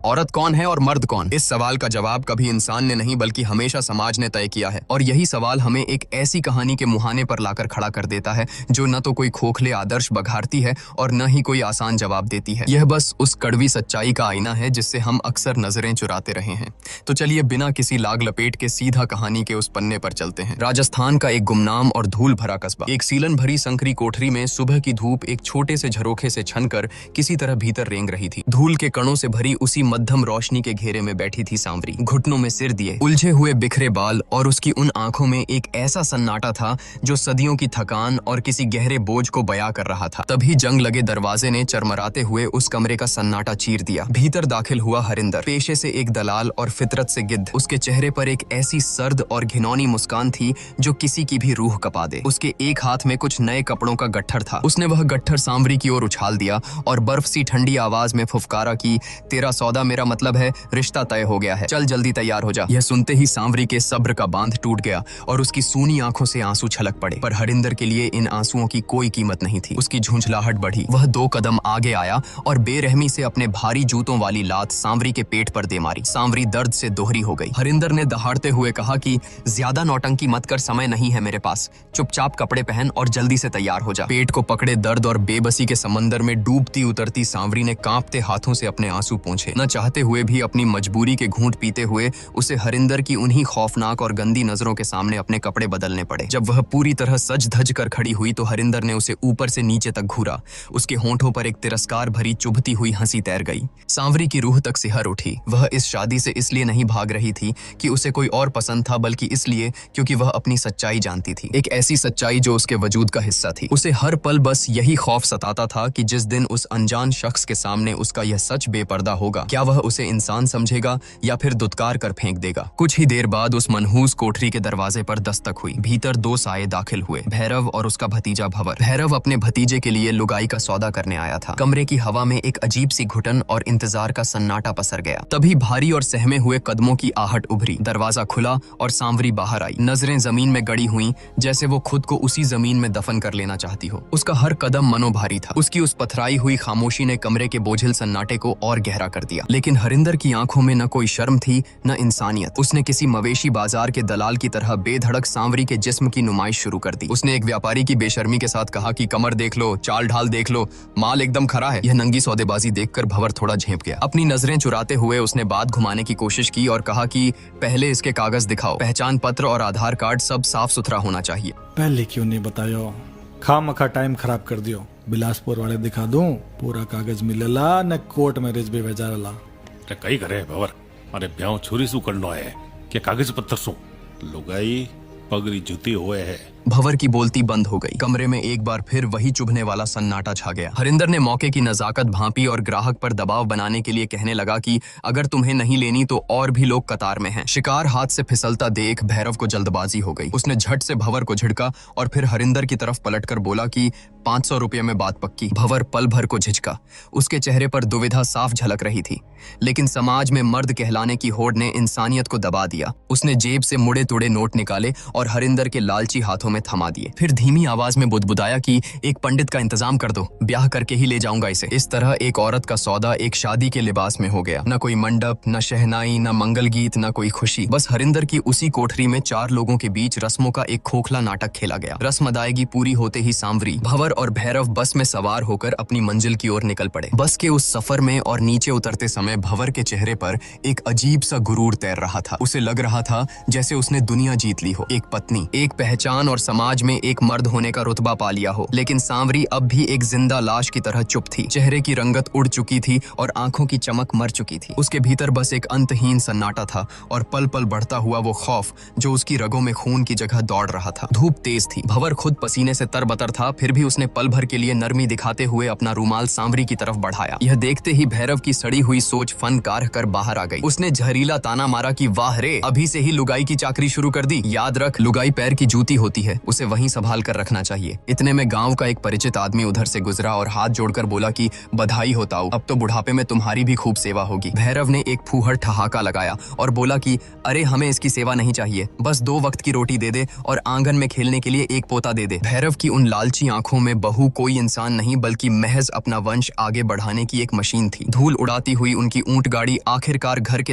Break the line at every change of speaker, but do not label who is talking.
औरत कौन है और मर्द कौन? इस सवाल का जवाब कभी इंसान ने नहीं बल्कि हमेशा समाज ने तय किया है। और यही सवाल हमें एक ऐसी कहानी के मुहाने पर लाकर खड़ा कर देता है जो न तो कोई खोखले आदर्श बघारती है और न ही कोई आसान जवाब देती है। यह बस उस कड़वी सच्चाई का आईना है जिससे हम अक्सर नजरें चुराते रहे हैं। तो चलिए बिना किसी लाग लपेट के सीधा कहानी के उस पन्ने पर चलते हैं। राजस्थान का एक गुमनाम और धूल भरा कस्बा। एक सीलन भरी संकरी कोठरी में सुबह की धूप एक छोटे से झरोखे से छनकर किसी तरह भीतर रेंग रही थी। धूल के कणों से भरी उसी मध्यम रोशनी के घेरे में बैठी थी सांवरी, घुटनों में सिर दिए, उलझे हुए बिखरे बाल, और उसकी उन आंखों में एक ऐसा सन्नाटा था जो सदियों की थकान और किसी गहरे बोझ को बयां कर रहा था। तभी जंग लगे दरवाजे ने चरमराते हुए उस कमरे का सन्नाटा चीर दिया। भीतर दाखिल हुआ हरिंदर, पेशे से एक दलाल और फितरत से गिद्ध। उसके चेहरे पर एक ऐसी सर्द और घिनौनी मुस्कान थी जो किसी की भी रूह कपा दे। उसके एक हाथ में कुछ नए कपड़ों का गट्ठर था। उसने वह गट्ठर सांवरी की ओर उछाल दिया और बर्फ सी ठंडी आवाज में फुफकारा कि तेरा सौदा मेरा मतलब है रिश्ता तय हो गया है, चल जल्दी तैयार हो जा। यह सुनते ही सांवरी के सब्र का बांध टूट गया और उसकी सूनी आंखों से आंसू छलक पड़े। पर हरिंदर के लिए इन आंसुओं की कोई कीमत नहीं थी। उसकी झुंझलाहट बढ़ी। वह 2 कदम आगे आया और बेरहमी से अपने भारी जूतों वाली लात सांवरी के पेट पर दे मारी। सांवरी दर्द से दोहरी हो गई। हरिंदर ने दहाड़ते हुए कहा कि ज्यादा नौटंकी मत कर, समय नहीं है मेरे पास, चुपचाप कपड़े पहन और जल्दी से तैयार हो जा। पेट को पकड़े दर्द और बेबसी के समंदर में डूबती उतरती सांवरी ने कांपते हाथों से अपने आंसू पोंछे। न चाहते हुए भी अपनी मजबूरी के घूंट पीते हुए उसे हरिंदर की उन्हीं खौफनाक और गंदी नजरों के सामने अपने कपड़े बदलने पड़े। जब वह पूरी तरह सज धज कर खड़ी हुई तो हरिंदर ने उसे ऊपर से नीचे तक घूरा। उसके होंठों पर एक तिरस्कार भरी चुभती हुई हंसी तैर गई। सांवरी की रूह तक सिहर उठी। वह इस शादी से इसलिए नहीं भाग रही थी कि उसे कोई और पसंद था, बल्कि इसलिए क्योंकि वह अपनी सच्चाई जानती थी। एक ऐसी सच्चाई जो उसके वजूद का हिस्सा थी। उसे हर पल बस यही खौफ सताता था कि जिस दिन उस अनजान शख्स के सामने उसका यह सच बेपर्दा होगा, क्या वह उसे इंसान समझेगा या फिर दुत्कार कर फेंक देगा। कुछ ही देर बाद उस मनहूस कोठरी के दरवाजे पर दस्तक हुई। भीतर 2 साये दाखिल हुए, भैरव और उसका भतीजा भंवर। भैरव अपने भतीजे के लिए लुगाई का सौदा करने आया था। कमरे की हवा में एक अजीब सी घुटन और इंतजार का सन्नाटा पसर गया। तभी भारी और सहमे हुए कदमों की आहट उभरी। दरवाजा खुला और सांवरी बाहर आई। नजरें जमीन में गड़ी हुई, जैसे वो खुद को उसी जमीन में दफन कर लेना चाहती हो। उसका हर कदम मनोभारी था। उसकी उस पथराई हुई खामोशी ने कमरे के बोझिल सन्नाटे को और गहरा कर दिया। लेकिन हरिंदर की आंखों में न कोई शर्म थी न इंसानियत। उसने किसी मवेशी बाजार के दलाल की तरह बेधड़क सांवरी के जिस्म की नुमाइश शुरू कर दी। उसने एक व्यापारी की बेशर्मी के साथ कहा कि कमर देख लो, चाल ढाल देख लो, माल एकदम खरा है। यह नंगी सौदेबाजी देखकर भंवर थोड़ा झेंप गया। अपनी नजरें चुराते हुए उसने बात घुमाने की कोशिश की और कहा कि पहले इसके कागज दिखाओ, पहचान पत्र और आधार कार्ड सब साफ सुथरा होना चाहिए।
पहले क्यों नहीं बतायो, खामखा टाइम खराब कर दियो। बिलासपुर वाले दिखा दूं, पूरा कागज मिलेला न कोर्ट मैरिज भी भेजाला।
अरे कई करे भंवर, अरे ब्याह छोरी शू करनो है के कागज पत्र शू, लुगाई पगड़ी जूती हुए है।
भंवर की बोलती बंद हो गई। कमरे में एक बार फिर वही चुभने वाला सन्नाटा छा गया। हरिंदर ने मौके की नजाकत भांपी और ग्राहक पर दबाव बनाने के लिए कहने लगा कि अगर तुम्हें नहीं लेनी तो और भी लोग कतार में हैं। शिकार हाथ से फिसलता देख भैरव को जल्दबाजी हो गई। उसने झट से भंवर को झिड़का और फिर हरिंदर की तरफ पलटकर बोला कि 500 रुपये में बात पक्की। भंवर पल भर को झिझका। उसके चेहरे पर दुविधा साफ झलक रही थी, लेकिन समाज में मर्द कहलाने की होड़ ने इंसानियत को दबा दिया। उसने जेब से मुड़े तुड़े नोट निकाले और हरिंदर के लालची हाथों में थमा दिए। फिर धीमी आवाज में बुदबुदाया कि एक पंडित का इंतजाम कर दो, ब्याह करके ही ले जाऊंगा इसे। इस तरह एक औरत का सौदा एक शादी के लिबास में हो गया। न कोई मंडप, न शहनाई, न मंगल गीत, न कोई खुशी। बस हरिंदर की उसी कोठरी में 4 लोगों के बीच रस्मों का एक खोखला नाटक खेला गया। रस्म अदायगी पूरी होते ही सांवरी, भंवर और भैरव बस में सवार होकर अपनी मंजिल की ओर निकल पड़े। बस के उस सफर में और नीचे उतरते समय भंवर के चेहरे पर एक अजीब सा गुरूर तैर रहा था। उसे लग रहा था जैसे उसने दुनिया जीत ली हो, एक पत्नी, एक पहचान और समाज में एक मर्द होने का रुतबा पा लिया हो। लेकिन सांवरी अब भी एक जिंदा लाश की तरह चुप थी। चेहरे की रंगत उड़ चुकी थी और आंखों की चमक मर चुकी थी। उसके भीतर बस एक अंतहीन सन्नाटा था और पल पल बढ़ता हुआ वो खौफ जो उसकी रगों में खून की जगह दौड़ रहा था। धूप तेज थी। भंवर खुद पसीने से तरबतर था, फिर भी उसने पल भर के लिए नरमी दिखाते हुए अपना रूमाल सांवरी की तरफ बढ़ाया। यह देखते ही भैरव की सड़ी हुई सोच फनकार कर बाहर आ गई। उसने जहरीला ताना मारा कि वाह रे, अभी से ही लुगाई की चाकरी शुरू कर दी। याद रख, लुगाई पैर की जूती होती है, है, उसे वहीं संभाल कर रखना चाहिए। इतने में गांव का एक परिचित आदमी उधर से गुजरा और हाथ जोड़कर बोला कि बधाई हो ताऊ, अब तो बुढ़ापे में तुम्हारी भी खूब सेवा होगी। भैरव ने एक फूहड़ ठहाका लगाया और बोला कि अरे हमें इसकी सेवा नहीं चाहिए, बस 2 वक्त की रोटी दे दे और आंगन में खेलने के लिए एक पोता दे दे। भैरव की उन लालची आंखों में बहू कोई इंसान नहीं बल्कि महज अपना वंश आगे बढ़ाने की एक मशीन थी। धूल उड़ाती हुई उनकी ऊंट गाड़ी आखिरकार घर के